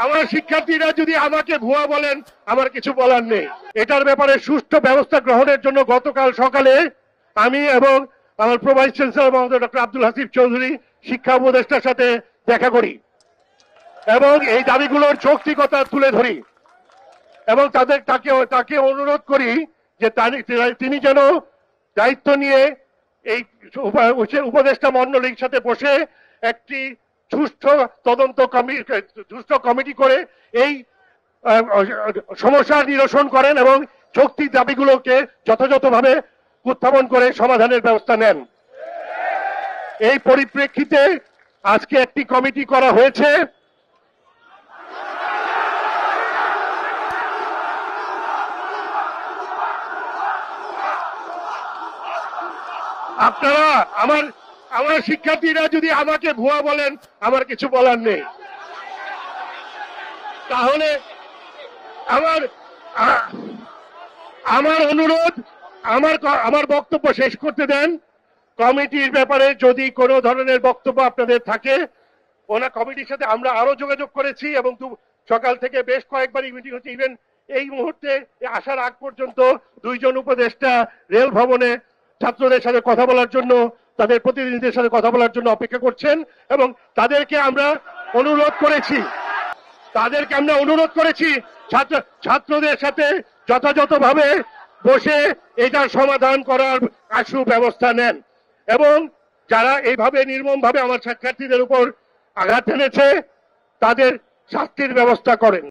আমার শিক্ষার্থীরা যদি আমাকে ভুয়া বলেন, আমার কিছু বলার নেই। এটার ব্যাপারে সুষ্ঠু ব্যবস্থা গ্রহণের জন্য গতকাল সকালে আমি এবং আমার প্রভাইস চ্যান্সেলর মহোদয় ডক্টর আব্দুল হাসিব চৌধুরী শিক্ষা উপদেষ্টার সাথে দেখা করি এবং এই দাবিগুলোর যৌক্তিকতা তুলে ধরি এবং তাকে অনুরোধ করি যে তিনি যেন দায়িত্ব নিয়ে এই উপদেষ্টা মণ্ডলীর সাথে বসে একটি সুষ্ঠু তদন্ত কমিটি করে এই সমস্যার নিরসন করেন এবং যৌক্তিক দাবিগুলোকে যথাযথভাবে উত্থাপন করে সমাধানের ব্যবস্থা নেন। এই পরিপ্রেক্ষিতে আজকে একটি কমিটি করা হয়েছে। আপনারা আমার শিক্ষার্থীরা যদি আমাকে ভুয়া বলেন, আমার কিছু বলার নেই। তাহলে আমার অনুরোধ, আমার বক্তব্য শেষ করতে দেন। কমিটির ব্যাপারে যদি কোনো ধরনের বক্তব্য আপনাদের থাকে, ওনা কমিটির সাথে আমরা আরো যোগাযোগ করেছি এবং সকাল থেকে বেশ কয়েকবারই মিটিং হচ্ছে। ইভেন এই মুহূর্তে আসার আগ পর্যন্ত দুইজন উপদেষ্টা রেল ভবনে ছাত্রদের সাথে কথা বলার জন্য, তাদের প্রতিনিধিদের সাথে কথা বলার জন্য অপেক্ষা করছেন এবং তাদেরকে আমরা অনুরোধ করেছি ছাত্রদের সাথে যথাযথভাবে বসে এটার সমাধান করার আশু ব্যবস্থা নেন এবং যারা এইভাবে নির্মমভাবে আমার শিক্ষার্থীদের উপর আঘাত এনেছে তাদের শাস্তির ব্যবস্থা করেন।